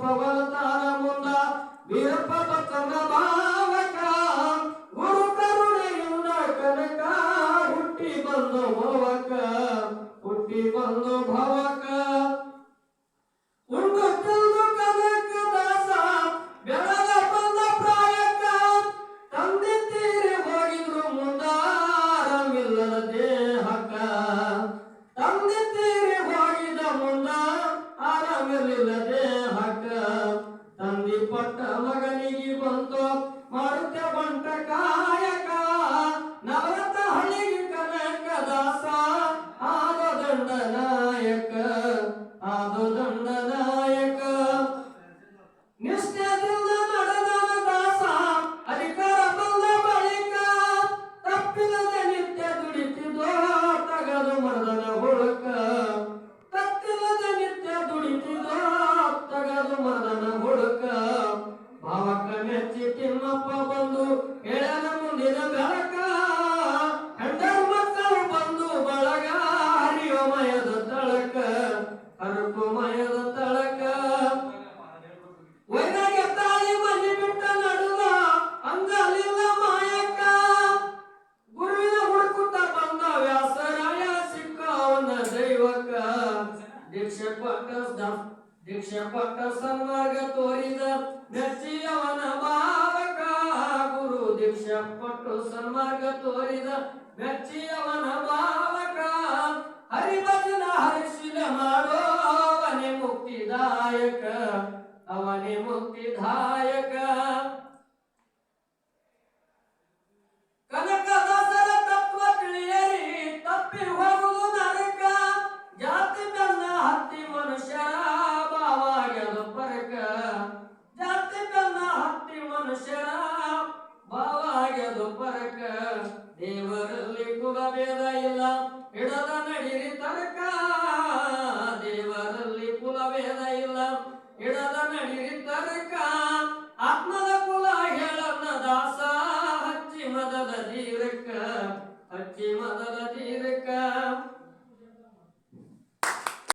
ಪವತಾರ ಮುಂದ ವೀರಪ್ಪ ಬಸವನ ಭಾವಕ ಗುರು ಕರುಣೆಯಿಂದ ಕನಕ ಹುಟ್ಟಿ ಬಂದು ಭವಕ ಹುಟ್ಟಿ ಬಂದು ಭವಕ ಉಂಡು ತಿಂದು ಕನಕ ದಾಸ ಬೆಳಗ ಬಂದ ಪ್ರಾಯಕ ತಂದೆ ತೀರಿ ಹೋಗಿದ್ರು ಮುಂದಾರವಿಲ್ಲದ ದೇಹಕ ತಂದೆ ತೀರಿ ಹೋಗಿದ ಮುಂದ ಆರಾಮಿರಲಿಲ್ಲ ದೇಹಕ ತಂದಿ ಪಟ್ಟ ಮಗನಿಗೆ ಬಂತು ಮಾಡುತ್ತ ಬಂಟ ಕಾಯಕ ನವರತ ಹಳ್ಳಿಗೆ ಕನಕ ದಾಸ ಆದ ದಂಡ ನಾಯಕ ಆದ ದಂಡ ನಾಯಕ ನಿಷ್ಠೆದಿಂದ ನಡೆದನ ದಾಸ ಅಧಿಕಾರ ಬಂದ ಬಳಿಕ ತಪ್ಪಿಲ್ಲದೆ ನಿತ್ಯ ದುಡಿತಿದ್ದೋ ತಗದು ಮರದನ ಹುಡುಕ ತಪ್ಪಿಲ್ಲದೆ ನಿತ್ಯ ದುಡಿತಿದ್ದೋ ತಗದು ಮರದನ ಹುಡುಕ ಭಾವಕ ಮೆಚ್ಚಿ ತಿಮ್ಮಪ್ಪ ಬಂದು ಎಳನ ಮುಂದಿನ ಬೆಳಕ ಹೆಂಡರ ಮಕ್ಕಳು ಬಂದು ಬಳಗ ಹರಿಯೋಮಯದ ತಳಕ ಹರಕುಮಯದ ತಳಕ ವೈರಾಗ್ಯ ತಾಳಿ ಮನೆ ಬಿಟ್ಟ ನಡುವ ಅಂಗಲಿಲ್ಲ ಮಾಯಕ ಗುರುವಿನ ಹುಡುಕುತ್ತ ಬಂದ ವ್ಯಾಸರಾಯ ಸಿಕ್ಕ ಅವನ ದೈವಕ ದೀಕ್ಷೆ ಪಟ್ಟ ಸನ್ಮಾರ್ಗ ತೋರಿದ ಮೆಚ್ಚಿ ಅವನ ಭಾವಕ ಗುರು ದೀಕ್ಷೆ ಪಟ್ಟು ಸನ್ಮಾರ್ಗ ತೋರಿದ ಮೆಚ್ಚಿ ಅವನ ಭಾವಕ ಹರಿಭಜನ ಹರಿಶಿಲ ಮಾಡೋ ಅವನೇ ಮುಕ್ತಿದಾಯಕ ಅವನೇ ಮುಕ್ತಿದಾಯಕ ಕನಕದಾಸರ ತತ್ವ ತಿಳಿಯರಿ ತಪ್ಪಿ ಹೋಗುವುದು ನರಕ ಜಾತಿ ಬೆನ್ನ ಹತ್ತಿ ಮನುಷ್ಯರ ಭಾವಾಗ್ಯದ ಪರಕ ಜಾತಿ ಬೆನ್ನ ಹತ್ತಿ ಮನುಷ್ಯರ ಭಾವಾಗ್ಯದ ಪರಕ ದೇವರಲ್ಲಿ ಕುಲಭೇದ ಇಲ್ಲ ಹಿಡದ ನಡಿರಿ ತರಕ ದೇವರಲ್ಲಿ ಕುಲಭೇದ ಇಲ್ಲ ಹಿಡದ ನಡಿರಿ ತರಕ